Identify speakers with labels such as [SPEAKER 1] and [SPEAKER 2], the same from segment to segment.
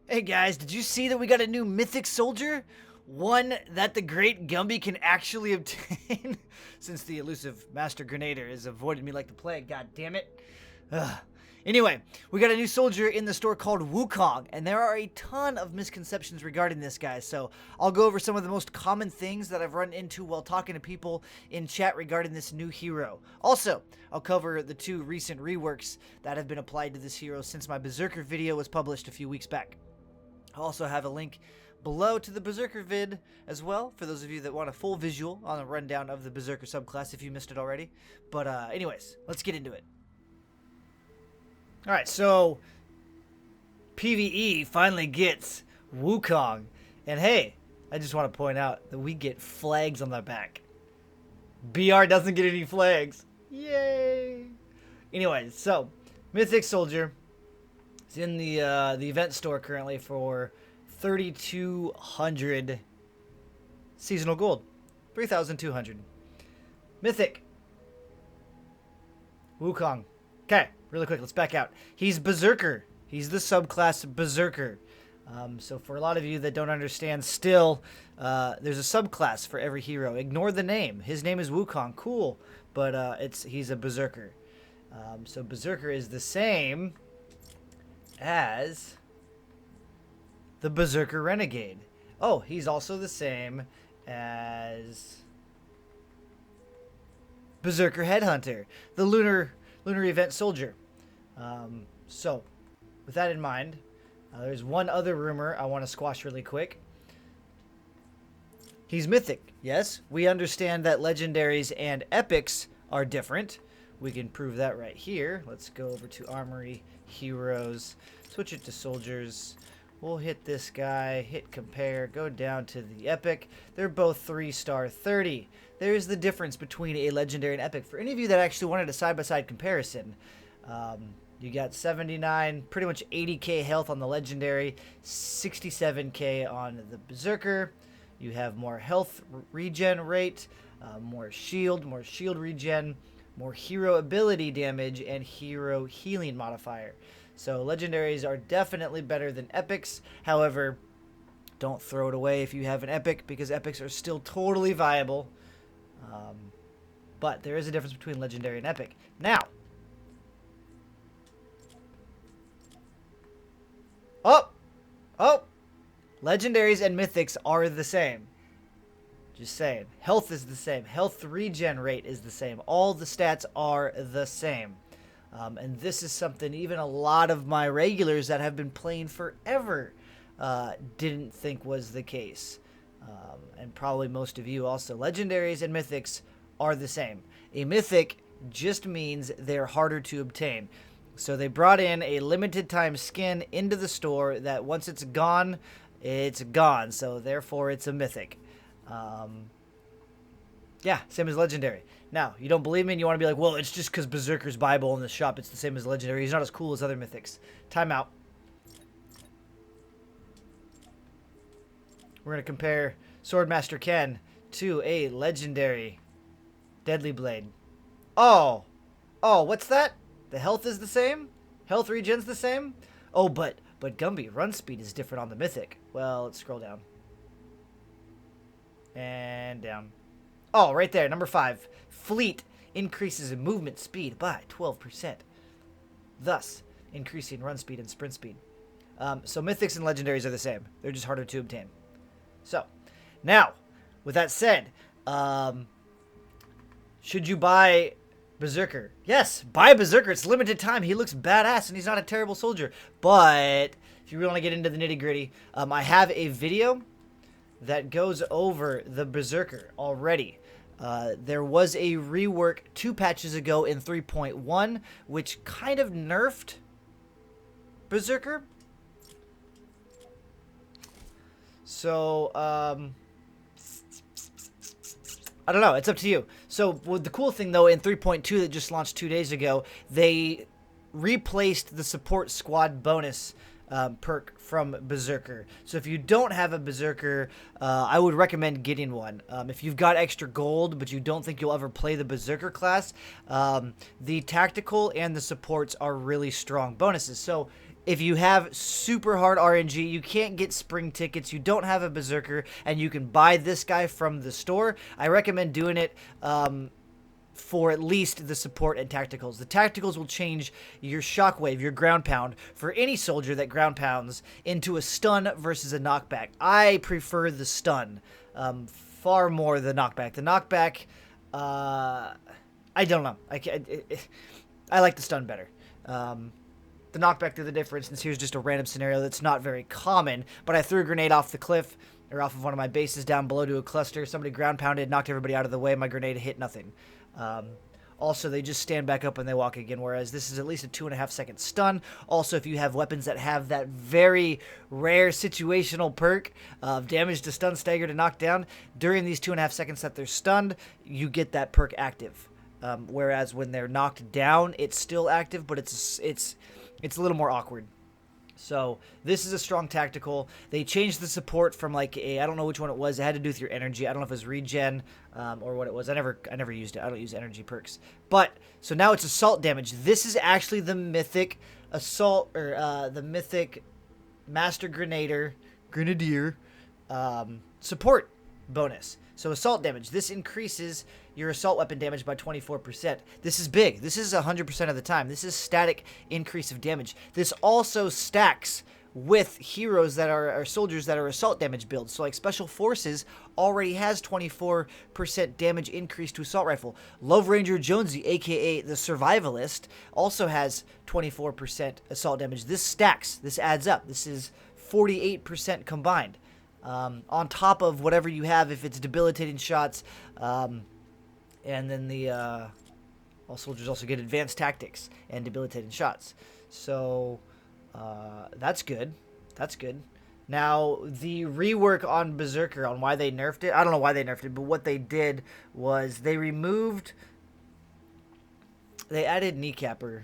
[SPEAKER 1] Hey guys, did you see that we got a new Mythic soldier? One that the great Gumby can actually obtain? Since the elusive Master Grenader has avoided me like the plague, god damn it. Ugh. Anyway, we got a new soldier in the store called WuKong, and there are a ton of misconceptions regarding this guy, so I'll go over some of the most common things that I've run into while talking to people in chat regarding this new hero. Also, I'll cover the 2 recent reworks that have been applied to this hero since my Berserker video was published a few weeks back. I'll also have a link below to the Berserker vid as well, for those of you that want a full visual on a rundown of the Berserker subclass if you missed it already. But anyways, let's get into it. Alright, so PvE finally gets WuKong. And hey, I just want to point out that we get flags on the back. BR doesn't get any flags. Yay! Anyways, so Mythic Soldier is in the event store currently for 3,200 seasonal gold. 3,200. Mythic. WuKong. Okay, really quick, let's back out. He's Berserker. He's the subclass Berserker. So for a lot of you that don't understand still, there's a subclass for every hero. Ignore the name. His name is WuKong. Cool. But he's a Berserker. So Berserker is the same as the Berserker Renegade. Oh, he's also the same as Berserker Headhunter, the lunar event soldier. So with that in mind, there's one other rumor I want to squash really quick. He's mythic. Yes, we understand that legendaries and epics are different. We can prove that right here. Let's go over to Armory, Heroes, switch it to Soldiers. We'll hit this guy, hit compare, go down to the epic. They're both 3-star 30. There's the difference between a legendary and epic. For any of you that actually wanted a side-by-side comparison, you got 79, pretty much 80k health on the legendary, 67k on the Berserker. You have more health regen rate, more shield regen, more hero ability damage, and hero healing modifier. So legendaries are definitely better than epics. However, don't throw it away if you have an epic, because epics are still totally viable. But there is a difference between legendary and epic. Now, legendaries and mythics are the same. Just saying. Health is the same. Health regen rate is the same. All the stats are the same. And this is something even a lot of my regulars that have been playing forever didn't think was the case. And probably most of you also. Legendaries and mythics are the same. A mythic just means they're harder to obtain. So they brought in a limited time skin into the store that once it's gone, it's gone. So therefore it's a mythic. Yeah, same as legendary. Now, you don't believe me and you want to be like, well, it's just because Berserker's Bible in the shop, it's the same as legendary. He's not as cool as other mythics. Time out. We're going to compare Swordmaster Ken to a legendary Deadly Blade. Oh, what's that? The health is the same? Health regen's the same? Oh, but Gumby, run speed is different on the mythic. Well, let's scroll down. And down. Oh, right there, number 5. Fleet increases in movement speed by 12%, thus increasing run speed and sprint speed. So mythics and legendaries are the same. They're just harder to obtain. So, now, with that said, should you buy Berserker? Yes, buy Berserker. It's limited time. He looks badass, and he's not a terrible soldier. But if you really want to get into the nitty-gritty, I have a video that goes over the Berserker already. There was a rework 2 patches ago in 3.1, which kind of nerfed Berserker. So, I don't know. It's up to you. So, the cool thing, though, in 3.2 that just launched 2 days ago, they replaced the support squad bonus perk from Berserker. So if you don't have a Berserker, I would recommend getting one. If you've got extra gold, but you don't think you'll ever play the Berserker class, the tactical and the supports are really strong bonuses. So if you have super hard RNG, you can't get spring tickets, you don't have a Berserker, and you can buy this guy from the store, I recommend doing it for at least the support and tacticals. The tacticals will change your Shockwave, your ground pound, for any soldier that ground pounds into a stun versus a knockback. I prefer the stun far more than the knockback. The knockback, I don't know. I like the stun better. The knockback, the difference, and here's just a random scenario that's not very common, but I threw a grenade off the cliff, or off of one of my bases down below to a cluster. Somebody ground pounded, knocked everybody out of the way. My grenade hit nothing. Also, they just stand back up and they walk again, whereas this is at least a 2.5 second stun. Also, if you have weapons that have that very rare situational perk of damage to stun, stagger to knock down, during these 2.5 seconds that they're stunned, you get that perk active. Whereas when they're knocked down, it's still active, but it's a little more awkward. So this is a strong tactical. They changed the support from like I don't know which one it was. It had to do with your energy. I don't know if it was regen or what it was. I never used it. I don't use energy perks. But so now it's assault damage. This is actually the mythic assault, or the mythic master grenadier support bonus. So assault damage. This increases your assault weapon damage by 24%. This is big. This is 100% of the time. This is static increase of damage. This also stacks with heroes that are soldiers that are assault damage builds. So like Special Forces already has 24% damage increase to assault rifle. Love Ranger Jonesy, aka the Survivalist, also has 24% assault damage. This stacks. This adds up. This is 48% combined. On top of whatever you have, if it's debilitating shots, and then the all soldiers also get advanced tactics and debilitating shots. So that's good. That's good. Now, the rework on Berserker, on why they nerfed it, I don't know why they nerfed it, but what they did was they added Kneecapper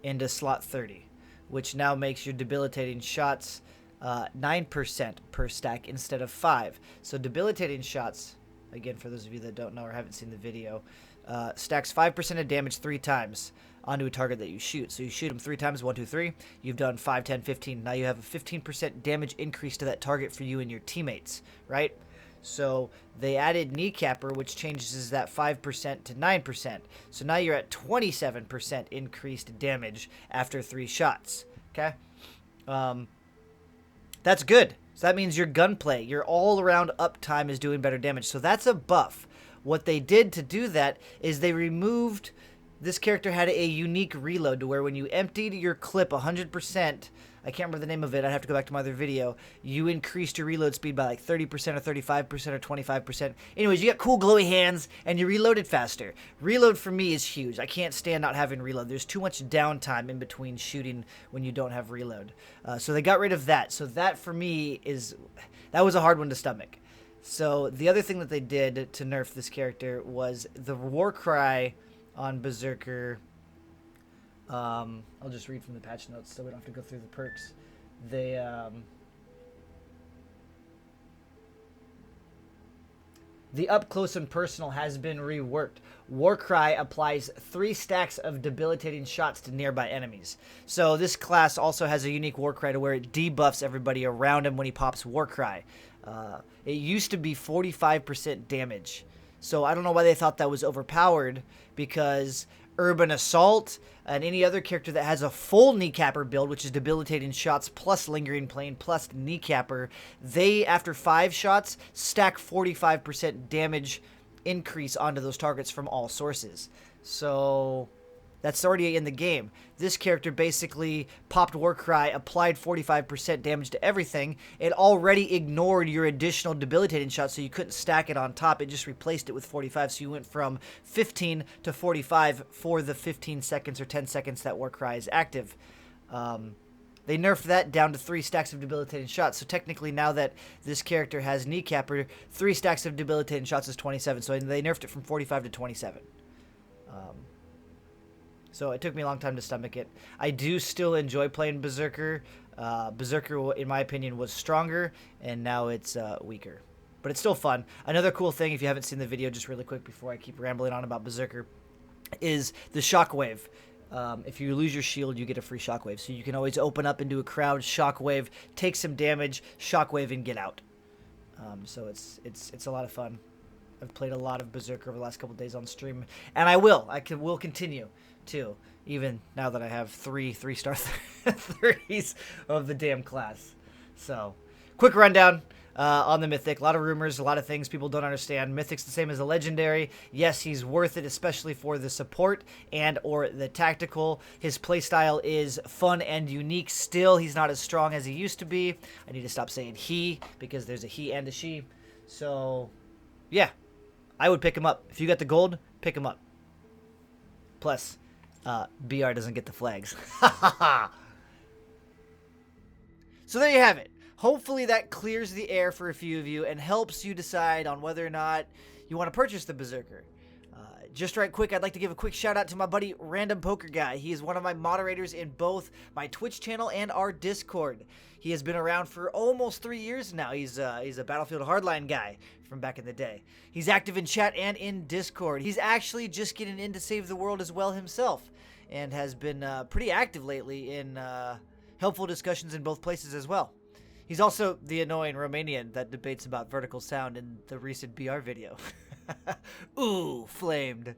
[SPEAKER 1] into slot 30, which now makes your debilitating shots 9% per stack instead of 5. So debilitating shots, again, for those of you that don't know or haven't seen the video, stacks 5% of damage 3 times onto a target that you shoot. So you shoot them 3 times, 1, 2, 3. You've done 5, 10, 15. Now you have a 15% damage increase to that target for you and your teammates, right? So they added Kneecapper, which changes that 5% to 9%. So now you're at 27% increased damage after 3 shots, okay? That's good. So that means your gunplay, your all-around uptime is doing better damage. So that's a buff. What they did to do that is they removed... This character had a unique reload to where when you emptied your clip 100%, I can't remember the name of it, I'd have to go back to my other video, you increased your reload speed by like 30% or 35% or 25%. Anyways, you got cool glowy hands, and you reloaded faster. Reload for me is huge. I can't stand not having reload. There's too much downtime in between shooting when you don't have reload. So they got rid of that. So that for me that was a hard one to stomach. So the other thing that they did to nerf this character was the war cry on Berserker. I'll just read from the patch notes so we don't have to go through the perks. The up close and personal has been reworked. Warcry applies 3 stacks of debilitating shots to nearby enemies. So this class also has a unique Warcry to where it debuffs everybody around him when he pops Warcry. It used to be 45% damage. So I don't know why they thought that was overpowered, because Urban Assault and any other character that has a full Kneecapper build, which is debilitating shots plus lingering plane plus Kneecapper, they, after 5 shots, stack 45% damage increase onto those targets from all sources. So that's already in the game. This character basically popped Warcry, applied 45% damage to everything. It already ignored your additional debilitating shots, so you couldn't stack it on top. It just replaced it with 45, so you went from 15 to 45 for the 15 seconds or 10 seconds that Warcry is active. They nerfed that down to 3 stacks of debilitating shots. So technically now that this character has Kneecapper, 3 stacks of debilitating shots is 27. So they nerfed it from 45 to 27. So it took me a long time to stomach it. I do still enjoy playing Berserker. Berserker, in my opinion, was stronger, and now it's weaker. But it's still fun. Another cool thing, if you haven't seen the video, just really quick before I keep rambling on about Berserker, is the Shockwave. If you lose your shield, you get a free Shockwave. So you can always open up into a crowd, Shockwave, take some damage, Shockwave, and get out. So it's a lot of fun. I've played a lot of Berserker over the last couple days on stream, and I will continue to, even now that I have three star 30s of the damn class. So, quick rundown on the Mythic. A lot of rumors, a lot of things people don't understand. Mythic's the same as a Legendary. Yes, he's worth it, especially for the support and or the tactical. His playstyle is fun and unique still. He's not as strong as he used to be. I need to stop saying he, because there's a he and a she. So, yeah. I would pick him up. If you got the gold, pick him up. Plus, BR doesn't get the flags. So there you have it. Hopefully that clears the air for a few of you and helps you decide on whether or not you want to purchase the Berserker. Just right quick, I'd like to give a quick shout out to my buddy RandomPokerGuy. He is one of my moderators in both my Twitch channel and our Discord. He has been around for almost 3 years now. He's a Battlefield Hardline guy from back in the day. He's active in chat and in Discord. He's actually just getting in to save the world as well himself, and has been pretty active lately in helpful discussions in both places as well. He's also the annoying Romanian that debates about vertical sound in the recent BR video. Ooh, flamed.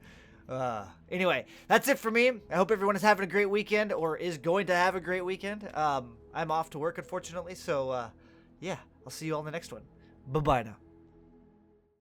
[SPEAKER 1] Anyway, that's it for me. I hope everyone is having a great weekend, or is going to have a great weekend. I'm off to work, unfortunately, so yeah, I'll see you all in the next one. Bye-bye now.